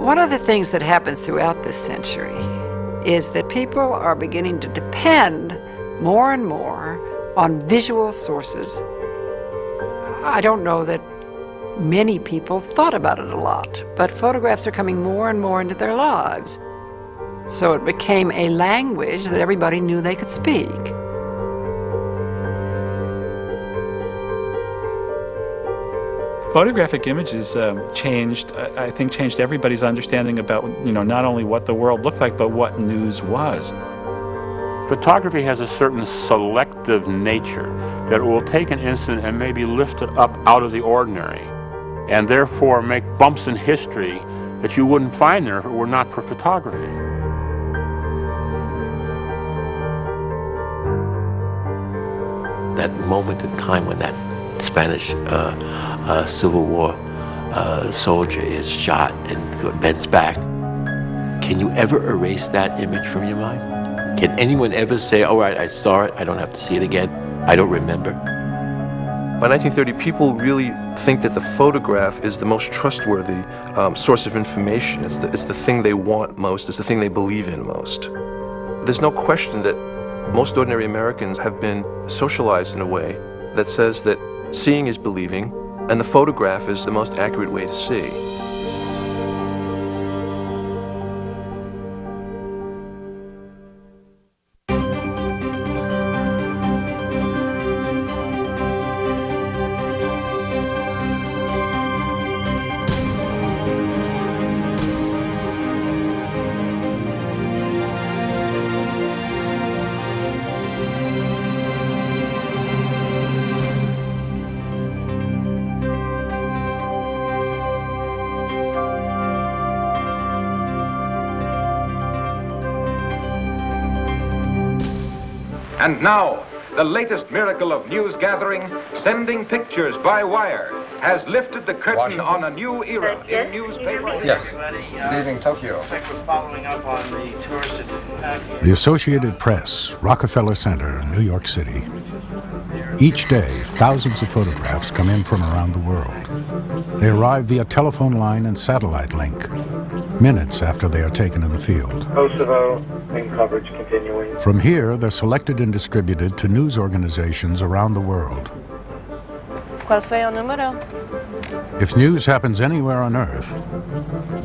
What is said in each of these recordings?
One of the things that happens throughout this century is that people are beginning to depend more and more on visual sources. I don't know that many people thought about it a lot, but photographs are coming more and more into their lives. So it became a language that everybody knew they could speak. Photographic images changed everybody's understanding about, not only what the world looked like, but what news was. Photography has a certain selective nature that it will take an incident and maybe lift it up out of the ordinary, and therefore make bumps in history that you wouldn't find there if it were not for photography. That moment in time when that Spanish Civil War soldier is shot and bends back, can you ever erase that image from your mind? Can anyone ever say, all right, I saw it, I don't have to see it again, I don't remember? By 1930, people really think that the photograph is the most trustworthy source of information. It's the thing they want most, it's the thing they believe in most. There's no question that most ordinary Americans have been socialized in a way that says that seeing is believing, and the photograph is the most accurate way to see. And now, the latest miracle of news gathering, sending pictures by wire, has lifted the curtain Washington. On a new era in newspaper. Yes. Good evening, Tokyo. Following up on the tourist attack. The Associated Press, Rockefeller Center, New York City. Each day, thousands of photographs come in from around the world. They arrive via telephone line and satellite link, minutes after they are taken in the field. Kosovo, main coverage continuing. From here, they're selected and distributed to news organizations around the world. ¿Cuál fue el número? If news happens anywhere on Earth,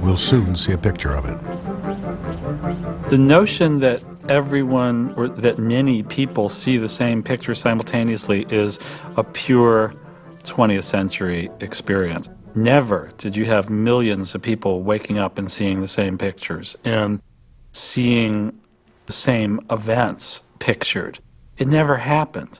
we'll soon see a picture of it. The notion that everyone or that many people see the same picture simultaneously is a pure 20th century experience. Never did you have millions of people waking up and seeing the same pictures and seeing the same events pictured. It never happened.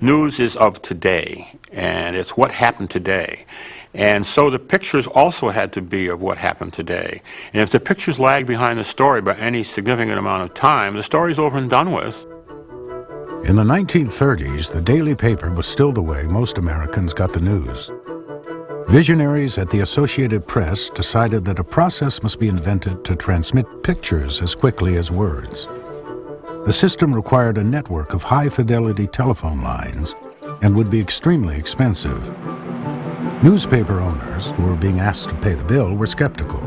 News is of today, and it's what happened today. And so the pictures also had to be of what happened today. And if the pictures lag behind the story by any significant amount of time, the story's over and done with. In the 1930s, the daily paper was still the way most Americans got the news. Visionaries at the Associated Press decided that a process must be invented to transmit pictures as quickly as words. The system required a network of high-fidelity telephone lines and would be extremely expensive. Newspaper owners, who were being asked to pay the bill, were skeptical.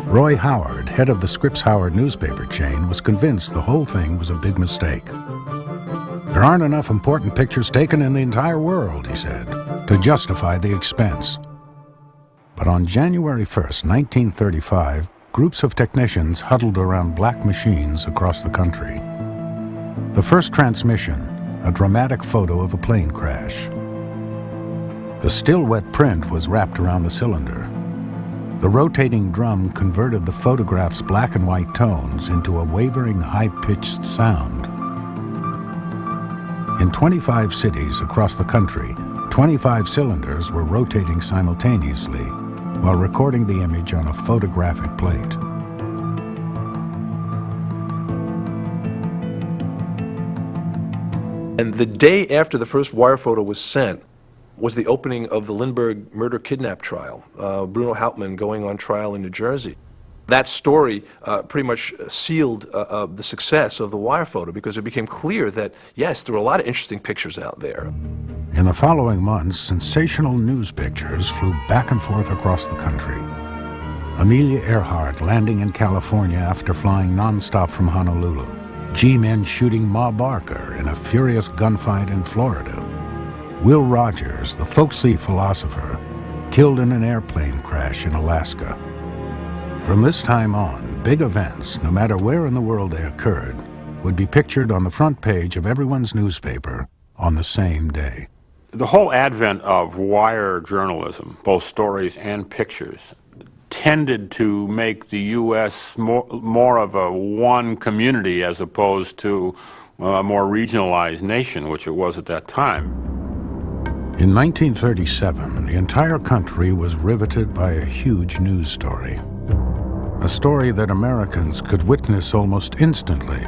Roy Howard, head of the Scripps Howard newspaper chain, was convinced the whole thing was a big mistake. There aren't enough important pictures taken in the entire world, he said, to justify the expense. But on January 1st, 1935, groups of technicians huddled around black machines across the country. The first transmission, a dramatic photo of a plane crash. The still wet print was wrapped around the cylinder. The rotating drum converted the photograph's black and white tones into a wavering, high-pitched sound. In 25 cities across the country, 25 cylinders were rotating simultaneously while recording the image on a photographic plate. And the day after the first wire photo was sent was the opening of the Lindbergh murder-kidnap trial, Bruno Hauptmann going on trial in New Jersey. That story pretty much sealed the success of the wire photo because it became clear that, yes, there were a lot of interesting pictures out there. In the following months, sensational news pictures flew back and forth across the country. Amelia Earhart landing in California after flying nonstop from Honolulu. G-men shooting Ma Barker in a furious gunfight in Florida. Will Rogers, the folksy philosopher, killed in an airplane crash in Alaska. From this time on, big events, no matter where in the world they occurred, would be pictured on the front page of everyone's newspaper on the same day. The whole advent of wire journalism, both stories and pictures, tended to make the U.S. more of a one community as opposed to a more regionalized nation, which it was at that time. In 1937, the entire country was riveted by a huge news story. A story that Americans could witness almost instantly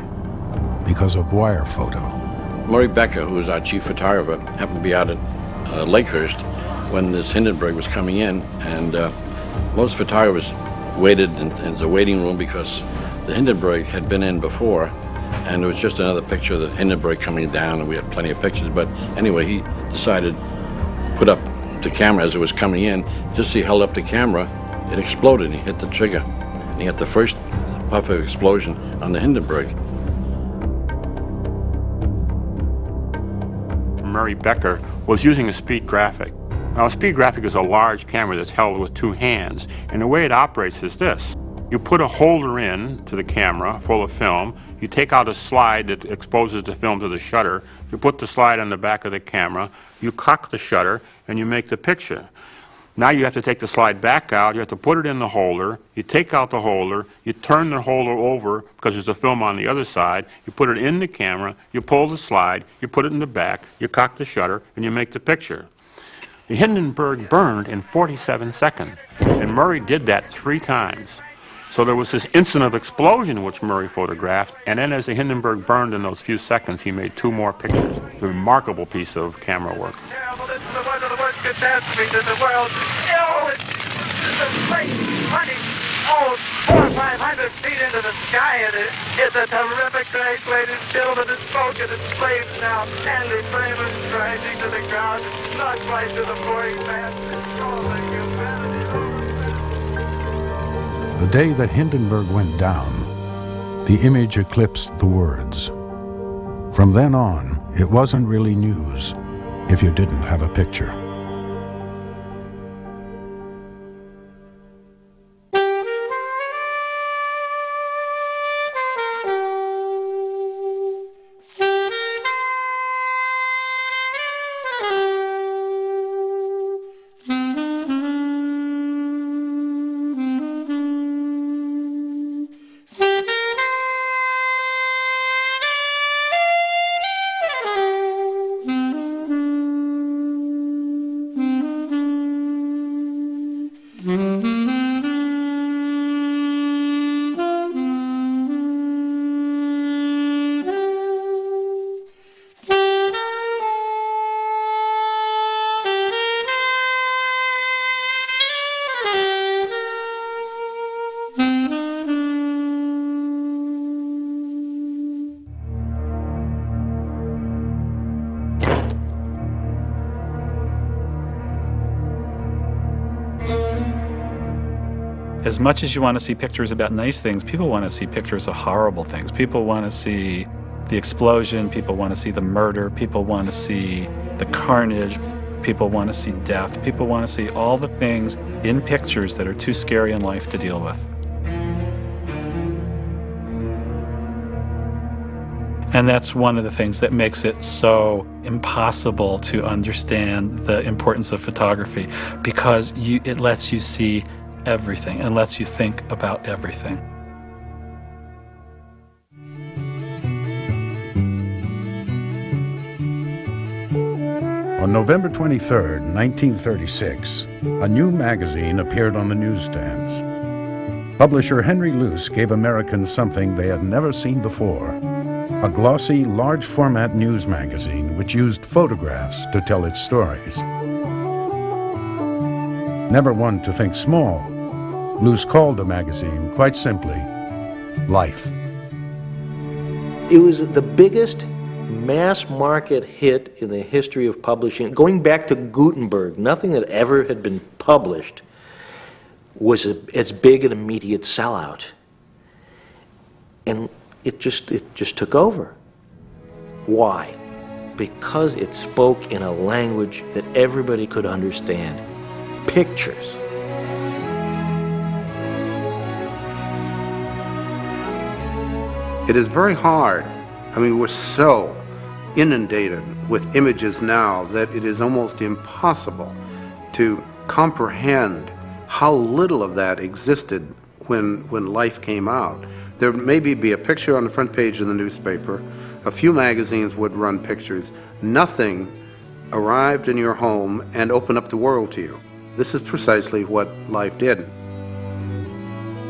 because of wire photo. Murray Becker, who was our chief photographer, happened to be out at Lakehurst when this Hindenburg was coming in, and most photographers waited in the waiting room because the Hindenburg had been in before, and it was just another picture of the Hindenburg coming down, and we had plenty of pictures. But anyway, he decided to put up the camera as it was coming in. Just as he held up the camera, it exploded, and he hit the trigger. And he had the first puff of explosion on the Hindenburg. Murray Becker was using a speed graphic. Now, a speed graphic is a large camera that's held with two hands, and the way it operates is this. You put a holder in to the camera full of film, you take out a slide that exposes the film to the shutter, you put the slide on the back of the camera, you cock the shutter, and you make the picture. Now you have to take the slide back out, you have to put it in the holder, you take out the holder, you turn the holder over because there's a film on the other side, you put it in the camera, you pull the slide, you put it in the back, you cock the shutter, and you make the picture. The Hindenburg burned in 47 seconds, and Murray did that 3 times. So there was this instant of explosion which Murray photographed, and then as the Hindenburg burned in those few seconds, he made 2 more pictures. A remarkable piece of camera work. Terrible, this is one of the worst catastrophes in the world. Oh, it's a great, running, 400 or 500 feet into the sky, and it's a terrific crash, ladies and gentlemen. It's smoke and it's flames now. Stanley Kramer's crashing to the ground, not right to the boring man. Oh, my humanity. The day that Hindenburg went down, the image eclipsed the words. From then on, it wasn't really news if you didn't have a picture. As much as you want to see pictures about nice things, people want to see pictures of horrible things. People want to see the explosion, people want to see the murder, people want to see the carnage, people want to see death, people want to see all the things in pictures that are too scary in life to deal with. And that's one of the things that makes it so impossible to understand the importance of photography, because it lets you see everything and lets you think about everything. On November 23, 1936, a new magazine appeared on the newsstands. Publisher Henry Luce gave Americans something they had never seen before: a glossy, large-format news magazine which used photographs to tell its stories. Never one to think small, Luce called the magazine, quite simply, Life. It was the biggest mass market hit in the history of publishing. Going back to Gutenberg, nothing that ever had been published was its big and immediate sellout. And it just took over. Why? Because it spoke in a language that everybody could understand. Pictures. It is very hard. I mean, we're so inundated with images now that it is almost impossible to comprehend how little of that existed when life came out. There maybe be a picture on the front page of the newspaper, a few magazines would run pictures, nothing arrived in your home and opened up the world to you. This is precisely what Life did.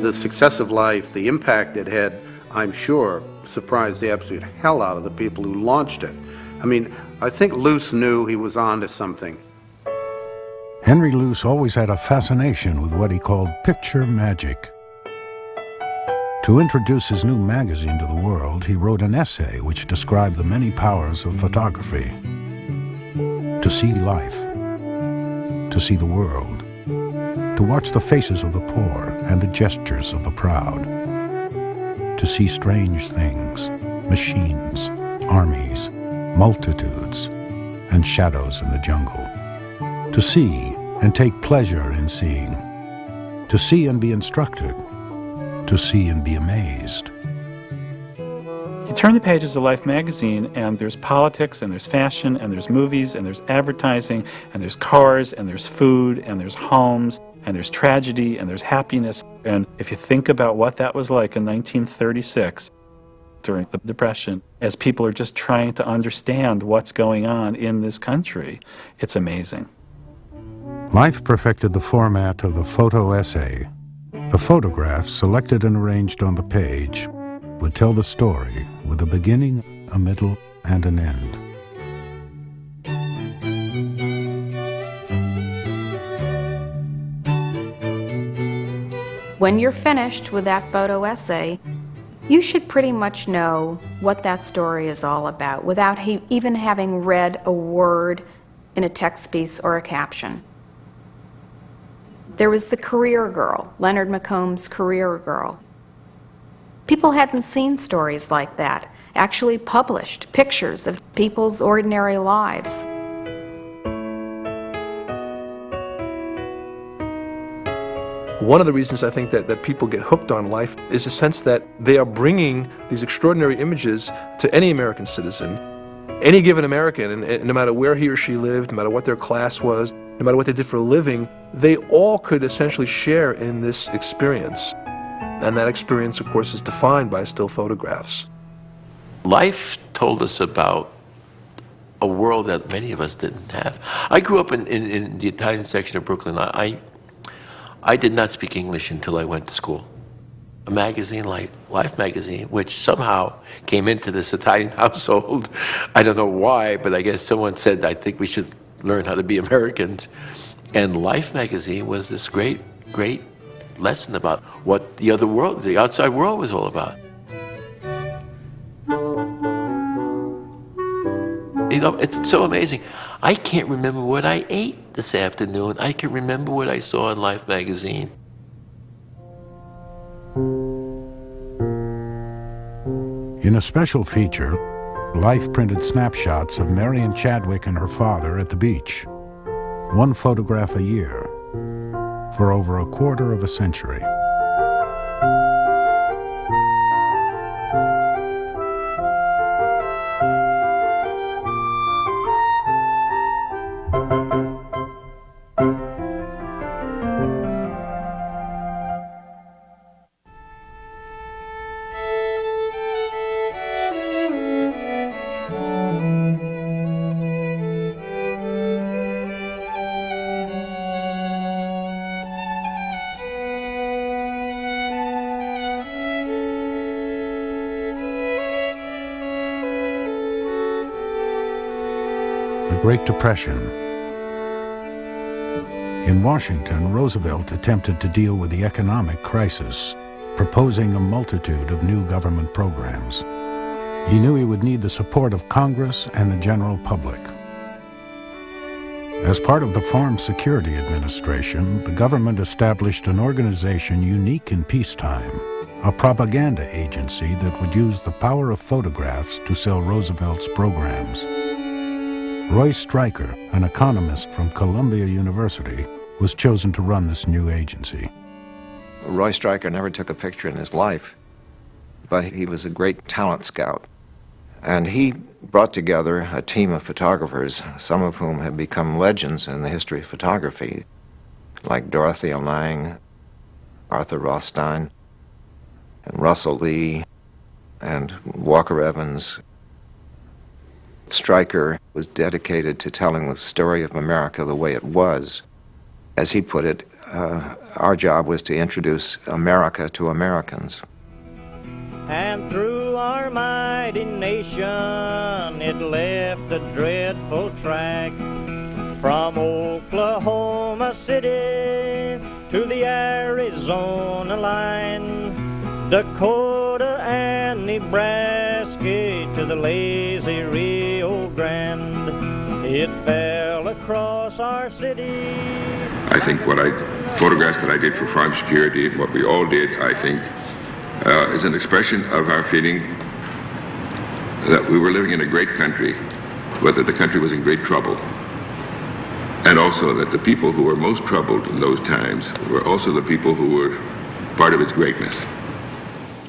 The success of Life, the impact it had, I'm sure, surprised the absolute hell out of the people who launched it. I mean, I think Luce knew he was on to something. Henry Luce always had a fascination with what he called picture magic. To introduce his new magazine to the world, he wrote an essay which described the many powers of photography. To see life, to see the world, to watch the faces of the poor and the gestures of the proud, to see strange things, machines, armies, multitudes, and shadows in the jungle. To see and take pleasure in seeing. To see and be instructed. To see and be amazed. You turn the pages of Life magazine and there's politics and there's fashion and there's movies and there's advertising and there's cars and there's food and there's homes and there's tragedy and there's happiness. And if you think about what that was like in 1936 during the Depression, as people are just trying to understand what's going on in this country, it's amazing. Life perfected the format of the photo essay. The photographs, selected and arranged on the page, would tell the story with a beginning, a middle, and an end. When you're finished with that photo essay, you should pretty much know what that story is all about without even having read a word in a text piece or a caption. There was the Career Girl, Leonard McComb's Career Girl. People hadn't seen stories like that, actually published pictures of people's ordinary lives. One of the reasons I think that people get hooked on Life is a sense that they are bringing these extraordinary images to any American citizen, any given American, and no matter where he or she lived, no matter what their class was, no matter what they did for a living, they all could essentially share in this experience. And that experience, of course, is defined by still photographs. Life told us about a world that many of us didn't have. I grew up in the Italian section of Brooklyn. I did not speak English until I went to school. A magazine like Life magazine, which somehow came into this Italian household. I don't know why, but I guess someone said, I think we should learn how to be Americans. And Life magazine was this great, great lesson about what the other world, the outside world was all about. You know, it's so amazing. I can't remember what I ate this afternoon. I can remember what I saw in Life magazine. In a special feature, Life printed snapshots of Marion Chadwick and her father at the beach. One photograph a year, for over a quarter of a century. The Great Depression. In Washington, Roosevelt attempted to deal with the economic crisis, proposing a multitude of new government programs. He knew he would need the support of Congress and the general public. As part of the Farm Security Administration, the government established an organization unique in peacetime, a propaganda agency that would use the power of photographs to sell Roosevelt's programs. Roy Stryker, an economist from Columbia University, was chosen to run this new agency. Roy Stryker never took a picture in his life, but he was a great talent scout. And he brought together a team of photographers, some of whom have become legends in the history of photography, like Dorothea Lange, Arthur Rothstein, and Russell Lee, and Walker Evans. Stryker was dedicated to telling the story of America the way it was. As he put it, our job was to introduce America to Americans. And through our mighty nation it left a dreadful track, from Oklahoma City to the Arizona line, Dakota and Nebraska to the lazy Rio Grande. It fell across our city. I think photographs that I did for Farm Security, what we all did, I think, is an expression of our feeling that we were living in a great country, but that the country was in great trouble. And also that the people who were most troubled in those times were also the people who were part of its greatness.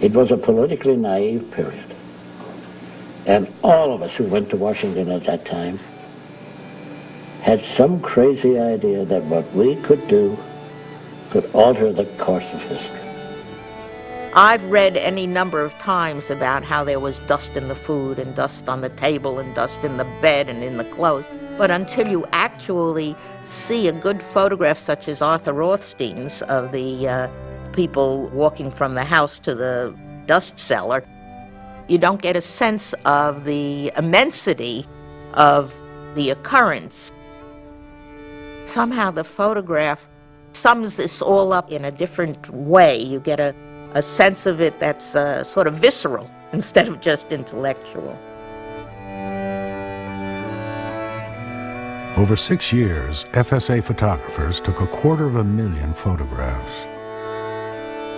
It was a politically naive period. And all of us who went to Washington at that time had some crazy idea that what we could do could alter the course of history. I've read any number of times about how there was dust in the food and dust on the table and dust in the bed and in the clothes. But until you actually see a good photograph such as Arthur Rothstein's of the people walking from the house to the dust cellar, you don't get a sense of the immensity of the occurrence. Somehow the photograph sums this all up in a different way. You get a sense of it that's sort of visceral instead of just intellectual. Over 6 years, FSA photographers took 250,000 photographs.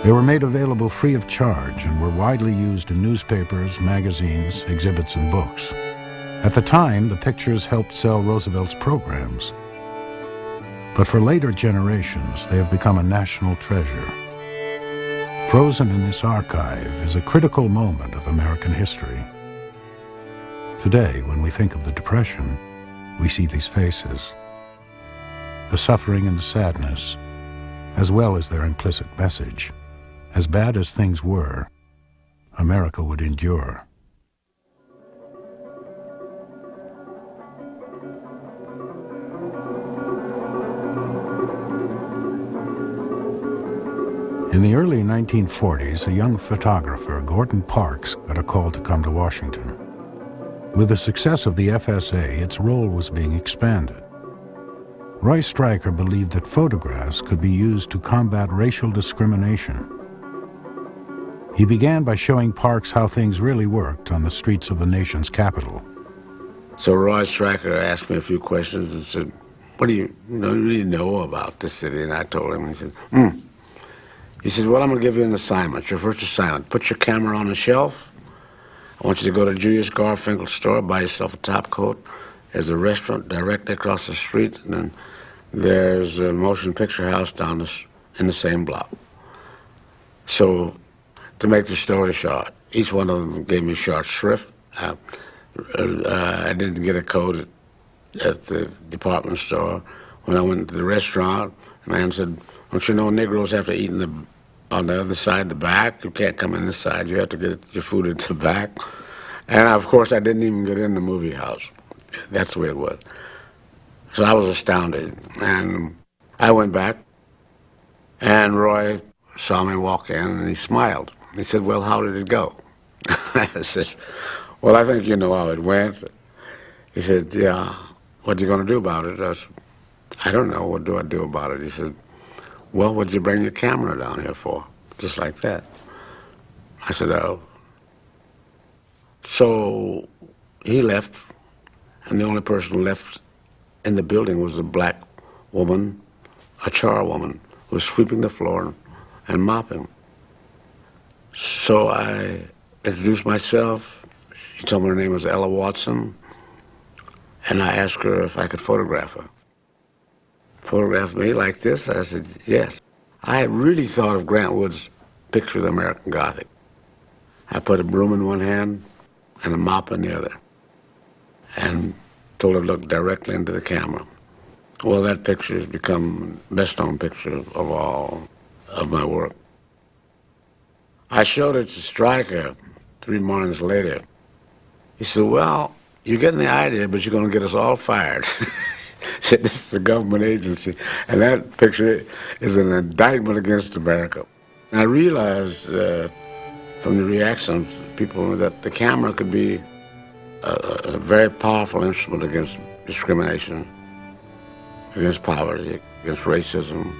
They were made available free of charge and were widely used in newspapers, magazines, exhibits, and books. At the time, the pictures helped sell Roosevelt's programs. But for later generations, they have become a national treasure. Frozen in this archive is a critical moment of American history. Today, when we think of the Depression, we see these faces, the suffering and the sadness, as well as their implicit message. As bad as things were, America would endure. In the early 1940s, a young photographer, Gordon Parks, got a call to come to Washington. With the success of the FSA, its role was being expanded. Roy Stryker believed that photographs could be used to combat racial discrimination. He began by showing Parks how things really worked on the streets of the nation's capital. So Roy Stryker asked me a few questions and said, what do you really know about the city? And I told him, and he said, He said, well, I'm going to give you an assignment, your first assignment. Put your camera on the shelf. I want you to go to Julius Garfinkel's store, buy yourself a top coat. There's a restaurant directly across the street, and then there's a motion picture house down in the same block. So, to make the story short, each one of them gave me short shrift. I didn't get a coat at the department store. When I went to the restaurant, the man said, don't you know Negroes have to eat on the other side, the back? You can't come in this side. You have to get your food at the back. And, of course, I didn't even get in the movie house. That's the way it was. So I was astounded. And I went back, and Roy saw me walk in, and he smiled. He said, well, how did it go? I said, well, I think you know how it went. He said, yeah, what are you going to do about it? I said, I don't know. What do I do about it? He said, well, what'd you bring your camera down here for? Just like that. I said, oh. So he left, and the only person left in the building was a black woman, a charwoman, who was sweeping the floor and mopping. So I introduced myself. She told me her name was Ella Watson, and I asked her if I could photograph her. Photograph me like this? I said, yes. I had really thought of Grant Wood's picture of the American Gothic. I put a broom in one hand and a mop in the other, and told her to look directly into the camera. Well, that picture has become the best-known picture of all of my work. I showed it to Stryker 3 mornings later. He said, well, you're getting the idea, but you're going to get us all fired. He said, this is a government agency, and that picture is an indictment against America. And I realized from the reaction of people that the camera could be a very powerful instrument against discrimination, against poverty, against racism.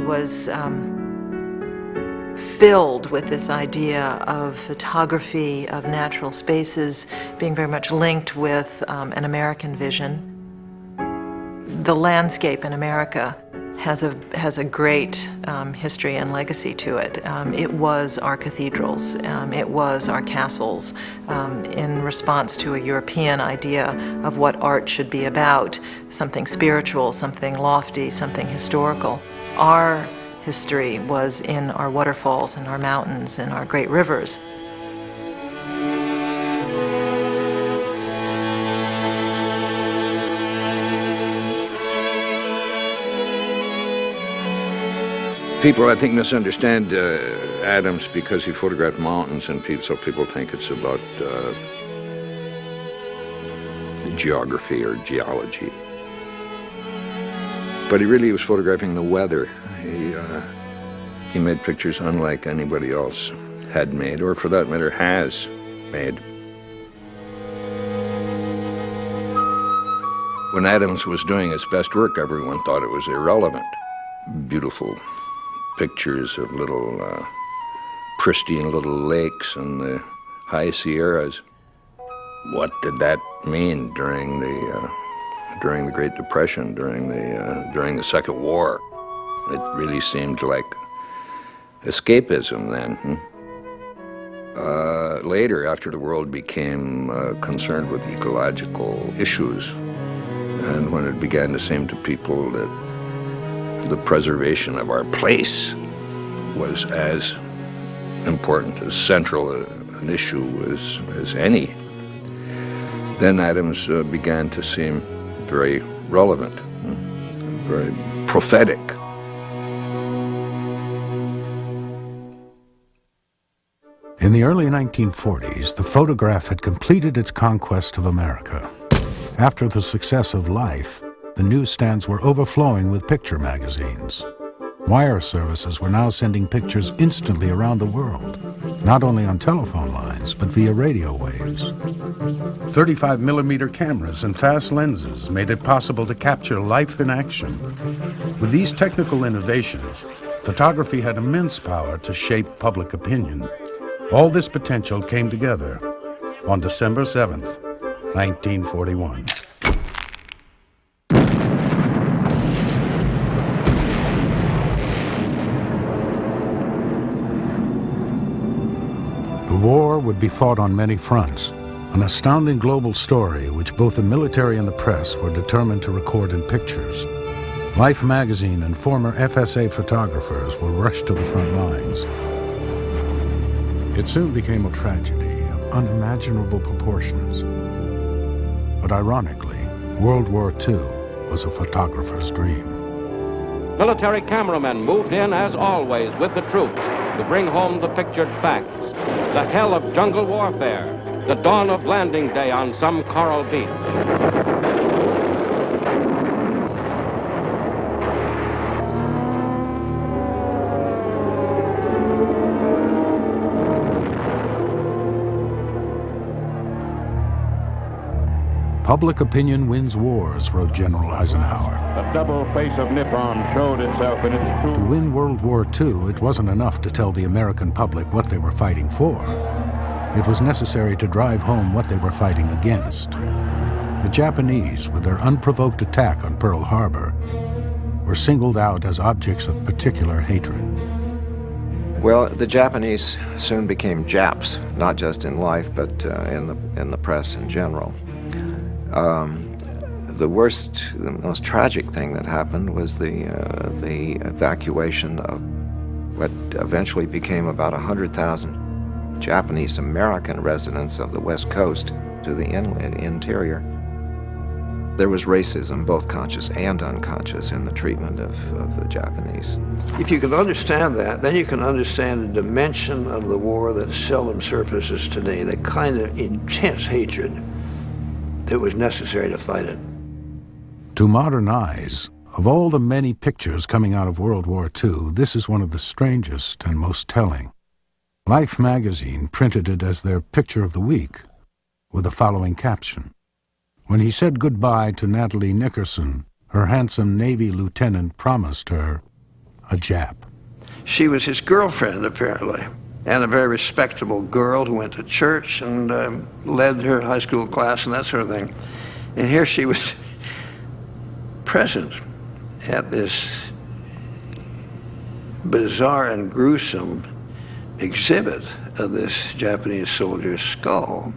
Was filled with this idea of photography of natural spaces being very much linked with an American vision. The landscape in America has a great history and legacy to it. It was our cathedrals, it was our castles, in response to a European idea of what art should be about, something spiritual, something lofty, something historical. Our history was in our waterfalls and our mountains and our great rivers. People, I think, misunderstand Adams because he photographed mountains, and so people think it's about geography or geology. But he really was photographing the weather. He made pictures unlike anybody else had made, or for that matter, has made. When Adams was doing his best work, everyone thought it was irrelevant. Beautiful pictures of little pristine little lakes in the high Sierras. What did that mean during the Great Depression, during the Second War? It really seemed like escapism then. Later, after the world became concerned with ecological issues, and when it began to seem to people that the preservation of our place was as important, as central an issue as any, then Adams began to seem very relevant, very prophetic. In the early 1940s, the photograph had completed its conquest of America. After the success of Life, the newsstands were overflowing with picture magazines. Wire services were now sending pictures instantly around the world, not only on telephone lines, but via radio waves. 35mm cameras and fast lenses made it possible to capture life in action. With these technical innovations, photography had immense power to shape public opinion. All this potential came together on December 7th, 1941. The war would be fought on many fronts, an astounding global story which both the military and the press were determined to record in pictures. Life magazine and former FSA photographers were rushed to the front lines. It soon became a tragedy of unimaginable proportions. But ironically, World War II was a photographer's dream. Military cameramen moved in, as always, with the troops to bring home the pictured facts. The hell of jungle warfare, the dawn of landing day on some coral beach. Public opinion wins wars, wrote General Eisenhower. The double face of Nippon showed itself in its true... To win World War II, it wasn't enough to tell the American public what they were fighting for. It was necessary to drive home what they were fighting against. The Japanese, with their unprovoked attack on Pearl Harbor, were singled out as objects of particular hatred. Well, the Japanese soon became Japs, not just in life, but in the press in general. The most tragic thing that happened was the evacuation of what eventually became about 100,000 Japanese American residents of the West Coast to the interior. There was racism, both conscious and unconscious, in the treatment of the Japanese. If you can understand that, then you can understand the dimension of the war that seldom surfaces today, the kind of intense hatred that was necessary to fight it. To modern eyes, of all the many pictures coming out of World War II, this is one of the strangest and most telling. Life magazine printed it as their picture of the week, with the following caption. When he said goodbye to Natalie Nickerson, her handsome Navy lieutenant promised her a Jap. She was his girlfriend, apparently, and a very respectable girl who went to church and led her high school class and that sort of thing. And here she was present at this bizarre and gruesome exhibit of this Japanese soldier's skull.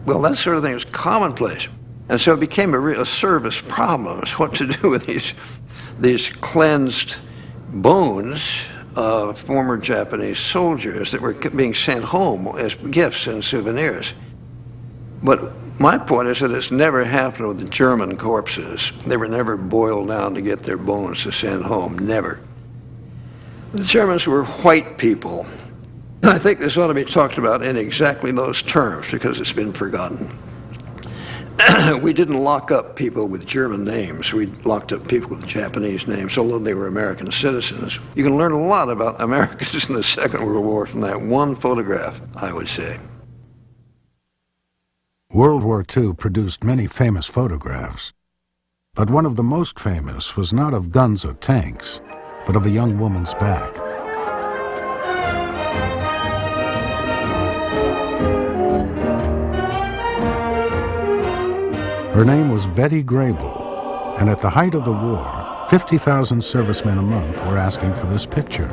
Well, that sort of thing was commonplace. And so it became a service problem, is what to do with these cleansed bones of former Japanese soldiers that were being sent home as gifts and souvenirs. But my point is that it's never happened with the German corpses. They were never boiled down to get their bones to send home, never. The Germans were white people. And I think this ought to be talked about in exactly those terms because it's been forgotten. We didn't lock up people with German names. We locked up people with Japanese names, although they were American citizens. You can learn a lot about Americans in the Second World War from that one photograph, I would say. World War II produced many famous photographs, but one of the most famous was not of guns or tanks, but of a young woman's back. Her name was Betty Grable, and at the height of the war, 50,000 servicemen a month were asking for this picture.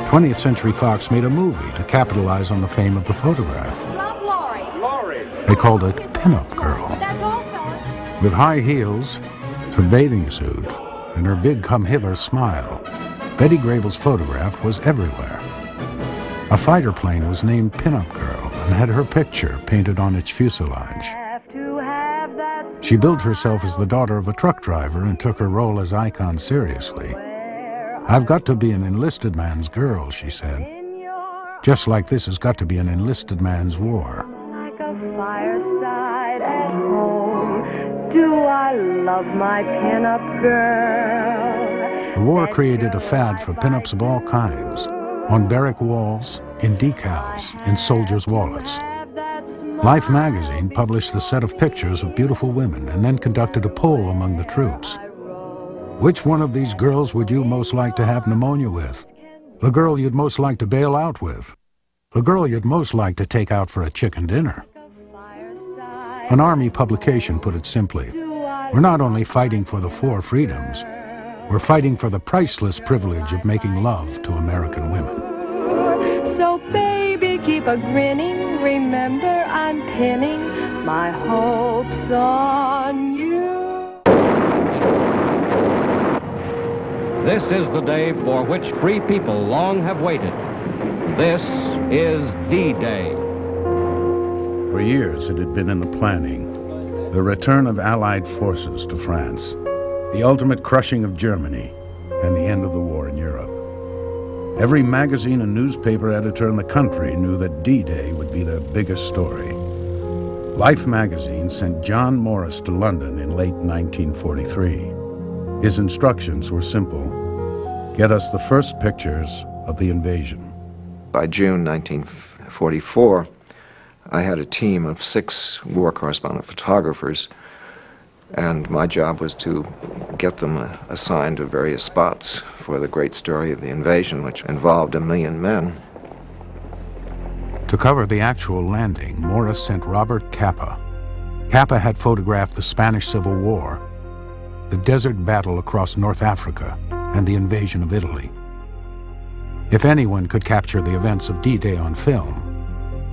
20th Century Fox made a movie to capitalize on the fame of the photograph. They called it Pin-Up Girl. With high heels, her bathing suit, and her big come-hither smile, Betty Grable's photograph was everywhere. A fighter plane was named Pin-Up Girl and had her picture painted on its fuselage. She billed herself as the daughter of a truck driver and took her role as icon seriously. "I've got to be an enlisted man's girl," she said. "Just like this has got to be an enlisted man's war." Like a fireside at home, do I love my pin-up girl? The war created a fad for pin-ups of all kinds, on barrack walls, in decals, in soldiers' wallets. Life magazine published a set of pictures of beautiful women and then conducted a poll among the troops. Which one of these girls would you most like to have pneumonia with? The girl you'd most like to bail out with? The girl you'd most like to take out for a chicken dinner? An Army publication put it simply, we're not only fighting for the 4 freedoms, we're fighting for the priceless privilege of making love to American women. So baby, keep a grinning, remember I'm pinning my hopes on you. This is the day for which free people long have waited. This is D-Day. For years it had been in the planning, the return of Allied forces to France, the ultimate crushing of Germany, and the end of the war in Europe. Every magazine and newspaper editor in the country knew that D-Day would be their biggest story. Life magazine sent John Morris to London in late 1943. His instructions were simple. Get us the first pictures of the invasion. By June 1944, I had a team of 6 war correspondent photographers, and my job was to get them assigned to various spots for the great story of the invasion, which involved 1 million men. To cover the actual landing, Morris sent Robert Capa. Capa had photographed the Spanish Civil War, the desert battle across North Africa, and the invasion of Italy. If anyone could capture the events of D-Day on film,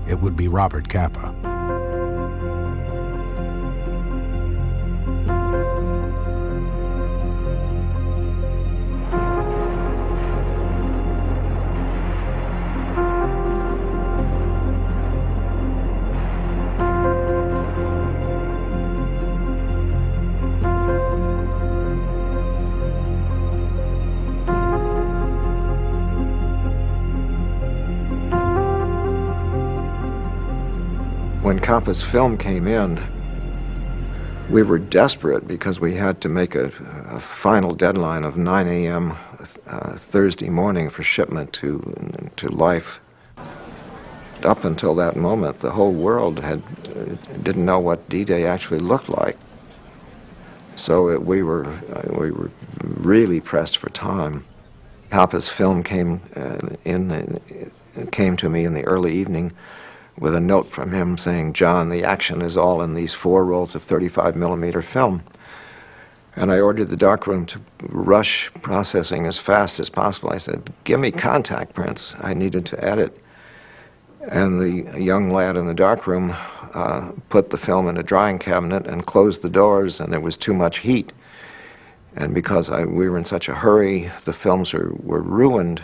it would be Robert Capa. When Capa's film came in, we were desperate because we had to make a final deadline of 9 a.m. Thursday morning for shipment to Life. Up until that moment, the whole world didn't know what D-Day actually looked like. So we were really pressed for time. Capa's film came to me in the early evening with a note from him saying, "John, the action is all in these 4 rolls of 35mm film." And I ordered the darkroom to rush processing as fast as possible. I said, "Give me contact prints." I needed to edit. And the young lad in the darkroom put the film in a drying cabinet and closed the doors, and there was too much heat. And because we were in such a hurry, the films were ruined.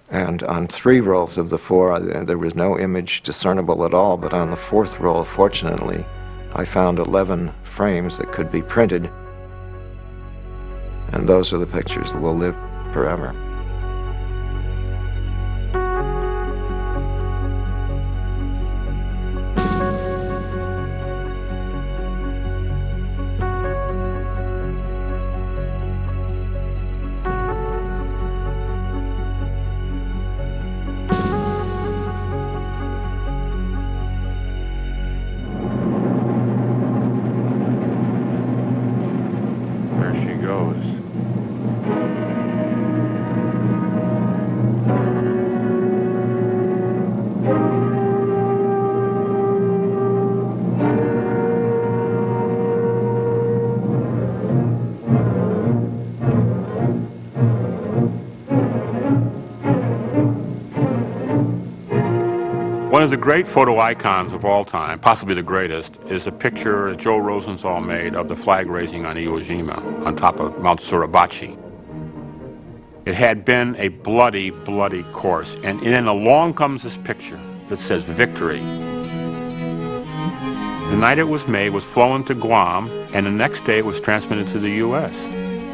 And on 3 rolls of the 4, there was no image discernible at all, but on the 4th roll, fortunately, I found 11 frames that could be printed. And those are the pictures that will live forever. One of the great photo icons of all time, possibly the greatest, is a picture that Joe Rosenthal made of the flag raising on Iwo Jima on top of Mount Suribachi. It had been a bloody, bloody course, and then along comes this picture that says victory. The night it was made was flown to Guam, and the next day it was transmitted to the U.S.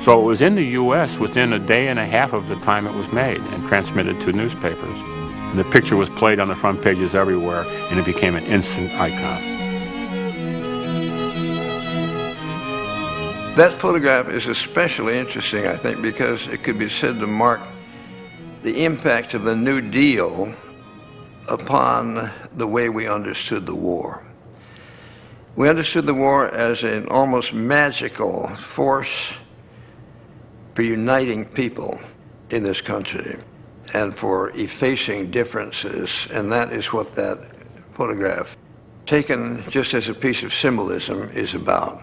So it was in the U.S. within a day and a half of the time it was made and transmitted to newspapers. And the picture was played on the front pages everywhere, and it became an instant icon. That photograph is especially interesting, I think, because it could be said to mark the impact of the New Deal upon the way we understood the war. We understood the war as an almost magical force for uniting people in this country and for effacing differences, and that is what that photograph, taken just as a piece of symbolism, is about.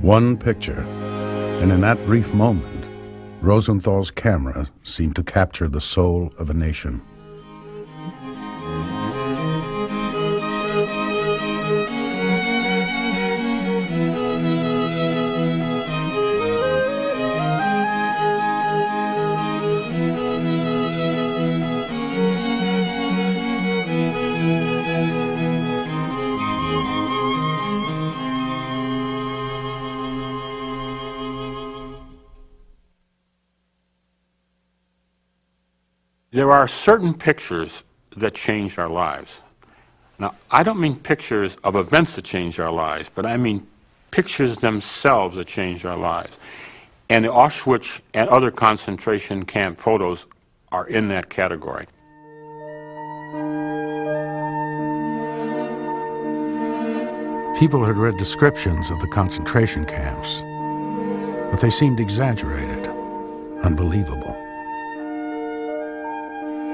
One picture, and in that brief moment, Rosenthal's camera seemed to capture the soul of a nation. There are certain pictures that changed our lives. Now, I don't mean pictures of events that changed our lives, but I mean pictures themselves that changed our lives. And the Auschwitz and other concentration camp photos are in that category. People had read descriptions of the concentration camps, but they seemed exaggerated, unbelievable.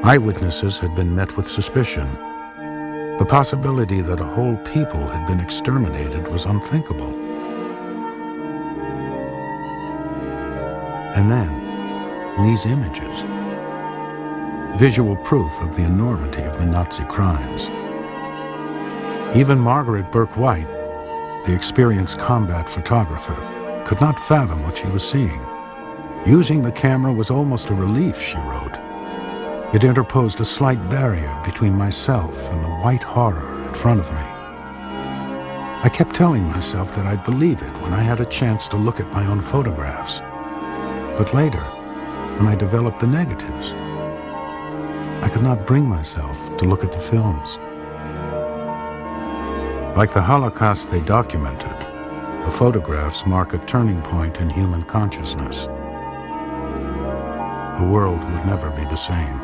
Eyewitnesses had been met with suspicion. The possibility that a whole people had been exterminated was unthinkable. And then, these images. Visual proof of the enormity of the Nazi crimes. Even Margaret Burke-White, the experienced combat photographer, could not fathom what she was seeing. Using the camera was almost a relief, she wrote. It interposed a slight barrier between myself and the white horror in front of me. I kept telling myself that I'd believe it when I had a chance to look at my own photographs. But later, when I developed the negatives, I could not bring myself to look at the films. Like the Holocaust they documented, the photographs mark a turning point in human consciousness. The world would never be the same.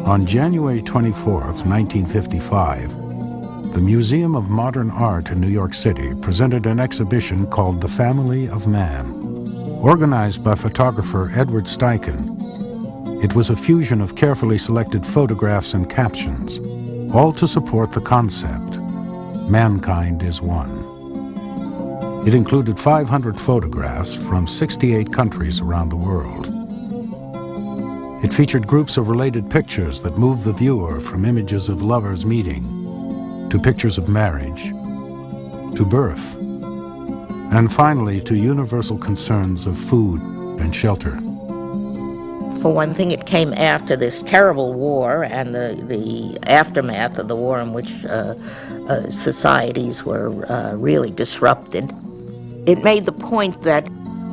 On January 24, 1955, the Museum of Modern Art in New York City presented an exhibition called The Family of Man. Organized by photographer Edward Steichen, it was a fusion of carefully selected photographs and captions, all to support the concept, mankind is one. It included 500 photographs from 68 countries around the world. It featured groups of related pictures that moved the viewer from images of lovers meeting to pictures of marriage, to birth, and finally to universal concerns of food and shelter. For one thing, it came after this terrible war and the aftermath of the war in which societies were really disrupted. It made the point that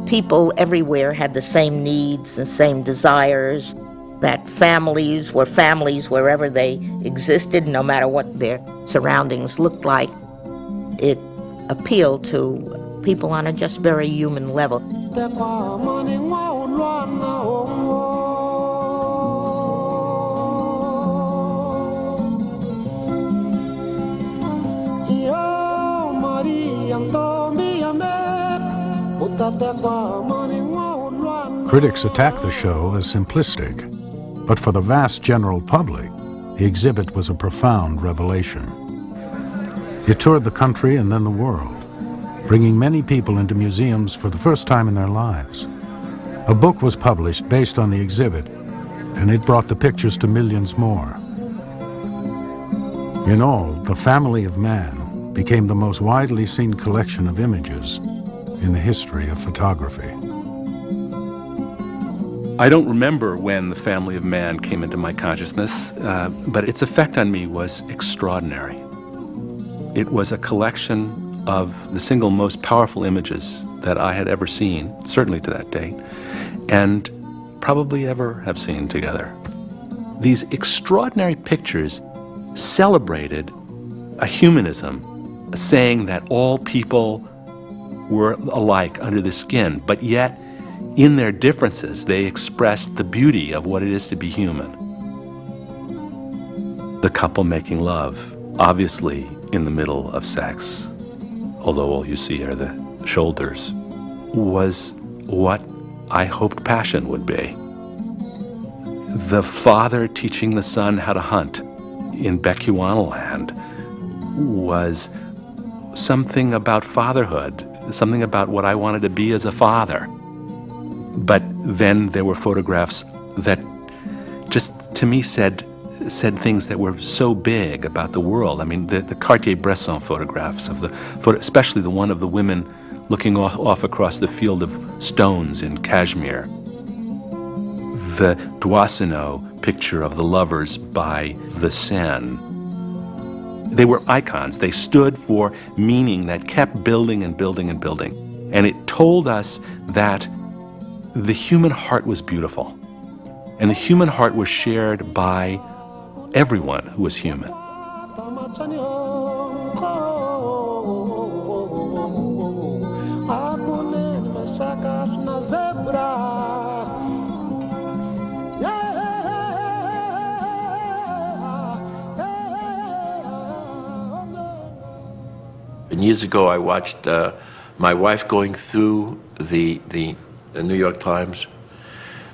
people everywhere had the same needs, the same desires, that families were families wherever they existed, no matter what their surroundings looked like. It appealed to people on a just very human level. Critics attacked the show as simplistic, but for the vast general public, the exhibit was a profound revelation. It toured the country and then the world, bringing many people into museums for the first time in their lives. A book was published based on the exhibit, and it brought the pictures to millions more. In all, The Family of Man became the most widely seen collection of images in the history of photography. I don't remember when The Family of Man came into my consciousness, but its effect on me was extraordinary. It was a collection of the single most powerful images that I had ever seen, certainly to that date, and probably ever have seen together. These extraordinary pictures celebrated a humanism, saying that all people were alike under the skin, but yet in their differences they expressed the beauty of what it is to be human. The couple making love, obviously in the middle of sex, although all you see are the shoulders, was what I hoped passion would be. The father teaching the son how to hunt in Bechuanaland was something about fatherhood, something about what I wanted to be as a father. But then there were photographs that just, to me, said things that were so big about the world. I mean, the Cartier-Bresson photographs of especially the one of the women looking off across the field of stones in Kashmir. The Doisseau picture of the lovers by the Seine. They were icons. They stood for meaning that kept building and building and building. And it told us that the human heart was beautiful. And the human heart was shared by everyone who was human. And years ago, I watched my wife going through the New York Times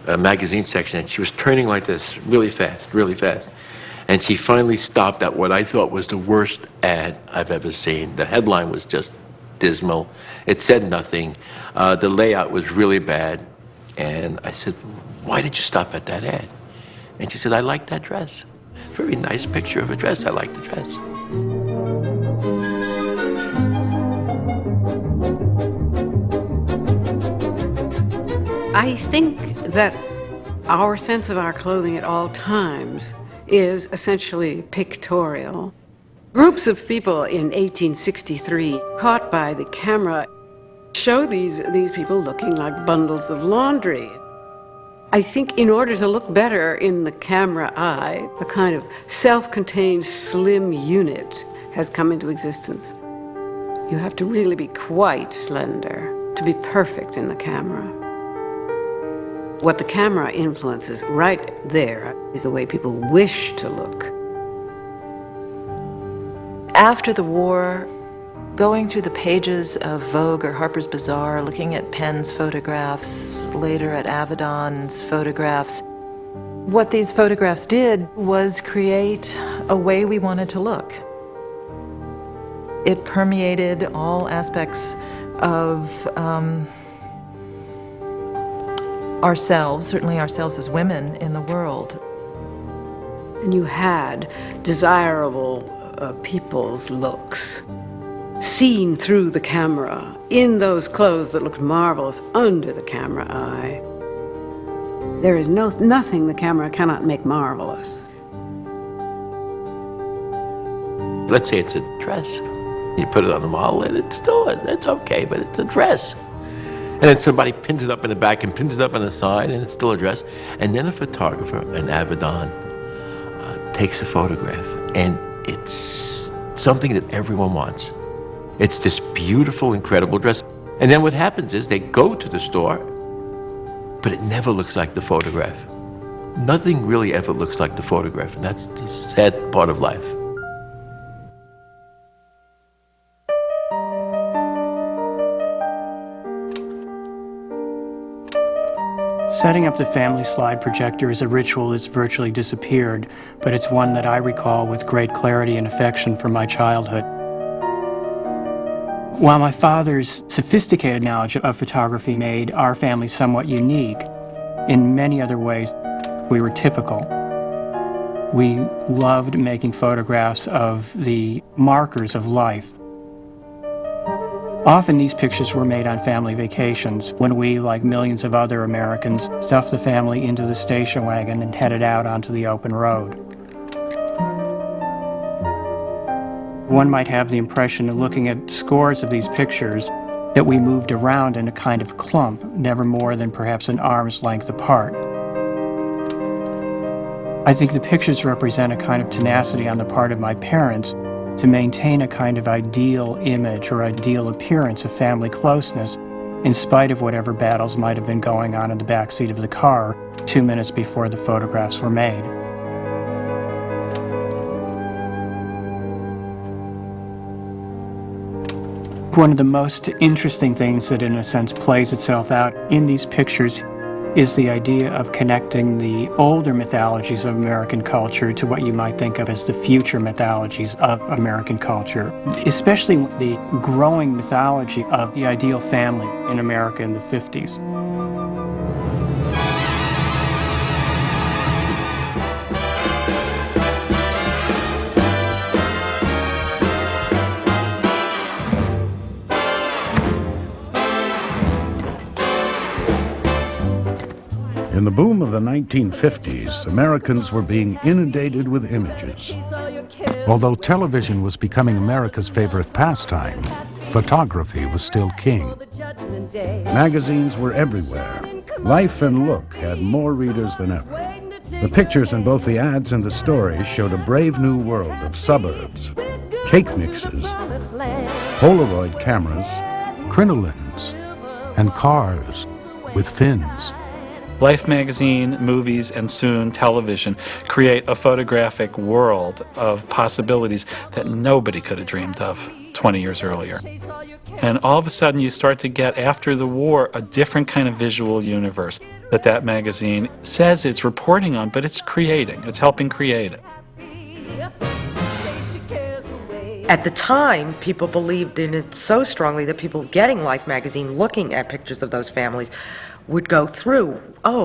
magazine section, and she was turning like this really fast, really fast. And she finally stopped at what I thought was the worst ad I've ever seen. The headline was just dismal. It said nothing. The layout was really bad. And I said, "Why did you stop at that ad?" And she said, "I like that dress. Very nice picture of a dress. I like the dress." I think that our sense of our clothing at all times is essentially pictorial. Groups of people in 1863 caught by the camera show these people looking like bundles of laundry. I think in order to look better in the camera eye, a kind of self-contained slim unit has come into existence. You have to really be quite slender to be perfect in the camera. What the camera influences right there is the way people wish to look. After the war, going through the pages of Vogue or Harper's Bazaar, looking at Penn's photographs, later at Avedon's photographs, what these photographs did was create a way we wanted to look. It permeated all aspects of ourselves, certainly ourselves as women in the world. And you had desirable people's looks seen through the camera in those clothes that looked marvelous under the camera eye. There is nothing the camera cannot make marvelous. Let's say it's a dress. You put it on the model and it's okay, but it's a dress. And then somebody pins it up in the back and pins it up on the side, and it's still a dress. And then a photographer, an Avedon, takes a photograph, and it's something that everyone wants. It's this beautiful, incredible dress. And then what happens is they go to the store, but it never looks like the photograph. Nothing really ever looks like the photograph, and that's the sad part of life. Setting up the family slide projector is a ritual that's virtually disappeared, but it's one that I recall with great clarity and affection from my childhood. While my father's sophisticated knowledge of photography made our family somewhat unique, in many other ways, we were typical. We loved making photographs of the markers of life. Often these pictures were made on family vacations when we, like millions of other Americans, stuffed the family into the station wagon and headed out onto the open road. One might have the impression of looking at scores of these pictures that we moved around in a kind of clump, never more than perhaps an arm's length apart. I think the pictures represent a kind of tenacity on the part of my parents to maintain a kind of ideal image or ideal appearance of family closeness in spite of whatever battles might have been going on in the backseat of the car 2 minutes before the photographs were made. One of the most interesting things that in a sense plays itself out in these pictures is the idea of connecting the older mythologies of American culture to what you might think of as the future mythologies of American culture, especially the growing mythology of the ideal family in America in the 50s. In the boom of the 1950s, Americans were being inundated with images. Although television was becoming America's favorite pastime, photography was still king. Magazines were everywhere. Life and Look had more readers than ever. The pictures in both the ads and the stories showed a brave new world of suburbs, cake mixes, Polaroid cameras, crinolines, and cars with fins. Life magazine, movies, and soon television create a photographic world of possibilities that nobody could have dreamed of 20 years earlier. And all of a sudden you start to get, after the war, a different kind of visual universe that magazine says it's reporting on, but it's creating, it's helping create it. At the time, people believed in it so strongly that people getting Life magazine, looking at pictures of those families, would go through,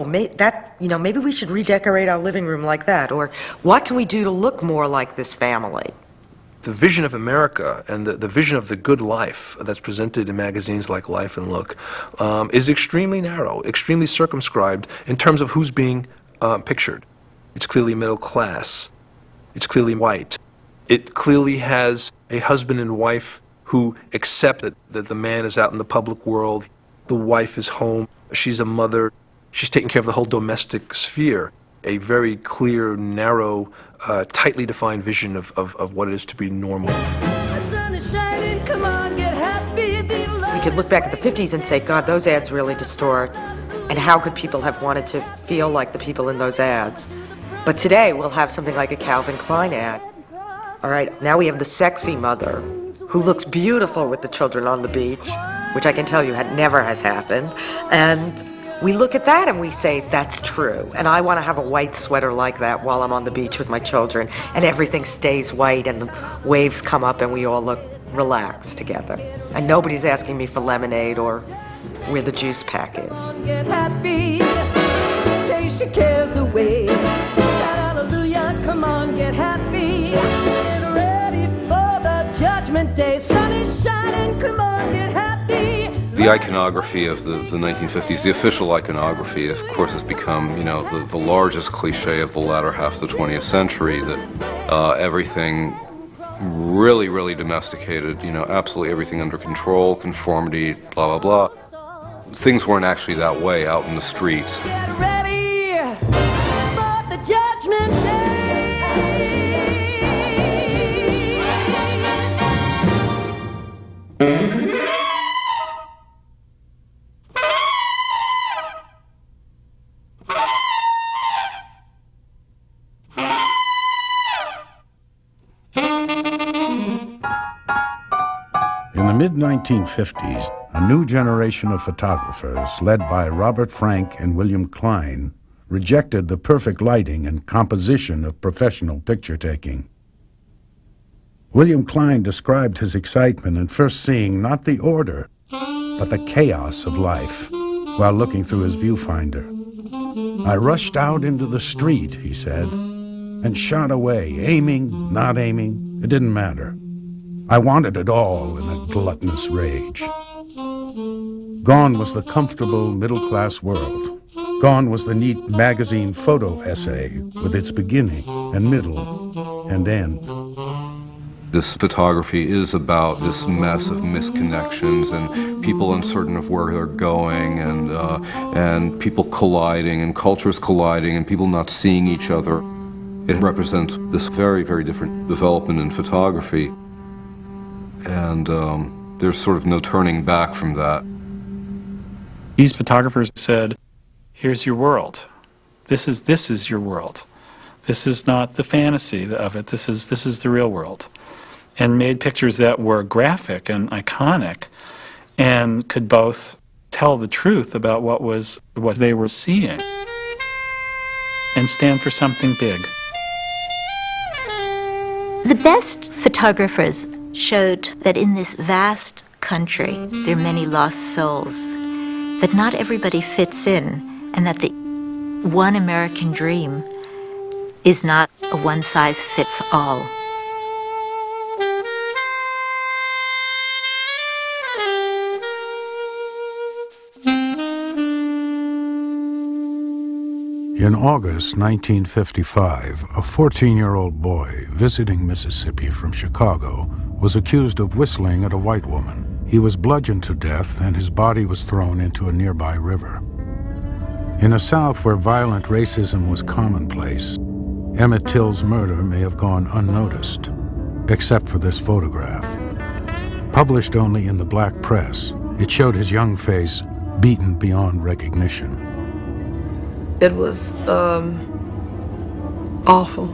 maybe we should redecorate our living room like that, or what can we do to look more like this family? The vision of America and the vision of the good life that's presented in magazines like Life and Look is extremely narrow, extremely circumscribed in terms of who's being pictured. It's clearly middle class. It's clearly white. It clearly has a husband and wife who accept that the man is out in the public world, the wife is home, she's a mother, she's taking care of the whole domestic sphere. A very clear, narrow, tightly defined vision of what it is to be normal. We could look back at the 50s and say, God, those ads really distort. And how could people have wanted to feel like the people in those ads? But today we'll have something like a Calvin Klein ad. All right, now we have the sexy mother who looks beautiful with the children on the beach, which I can tell you never has happened. And we look at that and we say, that's true. And I want to have a white sweater like that while I'm on the beach with my children, and everything stays white and the waves come up and we all look relaxed together. And nobody's asking me for lemonade or where the juice pack is. Get happy, chase your cares away. Hallelujah, come on, get happy. Get ready for the judgment day. Sun is shining, come on, get happy. The iconography of the 1950s, the official iconography, of course, has become, the largest cliche of the latter half of the 20th century, that everything really, really domesticated, absolutely everything under control, conformity, blah, blah, blah. Things weren't actually that way out in the streets. Get ready for the judgment day. In the mid-1950s, a new generation of photographers, led by Robert Frank and William Klein, rejected the perfect lighting and composition of professional picture-taking. William Klein described his excitement in first seeing not the order, but the chaos of life, while looking through his viewfinder. I rushed out into the street, he said, and shot away, aiming, not aiming, it didn't matter. I wanted it all in a gluttonous rage. Gone was the comfortable middle-class world. Gone was the neat magazine photo essay with its beginning and middle and end. This photography is about this mess of misconnections and people uncertain of where they're going, and people colliding and cultures colliding and people not seeing each other. It represents this very, very different development in photography. And there's sort of no turning back from that. These photographers said, here's your world. This is your world. This is not the fantasy of it. This is the real world. And made pictures that were graphic and iconic and could both tell the truth about what they were seeing and stand for something big. The best photographers showed that in this vast country, there are many lost souls, that not everybody fits in, and that the one American dream is not a one-size-fits-all. In August 1955, a 14-year-old boy visiting Mississippi from Chicago was accused of whistling at a white woman. He was bludgeoned to death and his body was thrown into a nearby river. In a South where violent racism was commonplace, Emmett Till's murder may have gone unnoticed, except for this photograph. Published only in the black press, it showed his young face beaten beyond recognition. It was awful.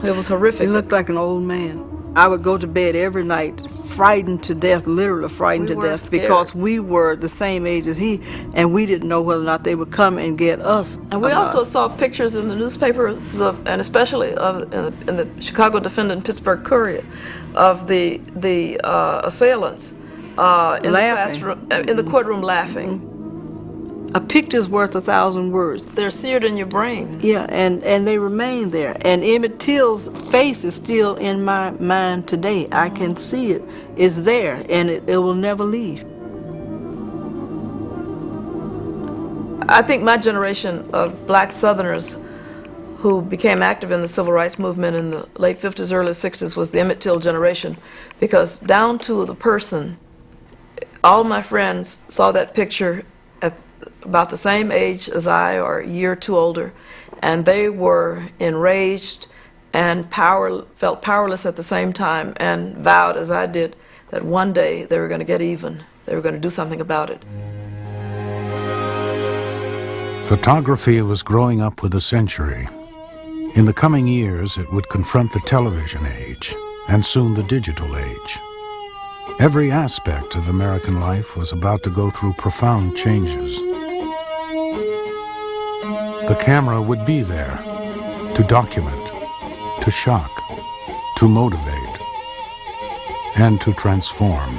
It was horrific. He looked like an old man. I would go to bed every night, frightened to death, literally frightened to death, because we were the same age as he, and we didn't know whether or not they would come and get us. And we also saw pictures in the newspapers, and especially in the Chicago Defendant Pittsburgh Courier, of the assailants in the courtroom laughing. A picture's worth 1,000 words. They're seared in your brain. Yeah, and they remain there. And Emmett Till's face is still in my mind today. I can see it. It's there, and it will never leave. I think my generation of black Southerners who became active in the civil rights movement in the late 50s, early 60s was the Emmett Till generation, because down to the person, all of my friends saw that picture at about the same age as I, or a year or two older, and they were enraged and felt powerless at the same time, and vowed, as I did, that one day they were going to get even. They were going to do something about it. Photography was growing up with a century. In the coming years, it would confront the television age, and soon the digital age. Every aspect of American life was about to go through profound changes. The camera would be there to document, to shock, to motivate, and to transform.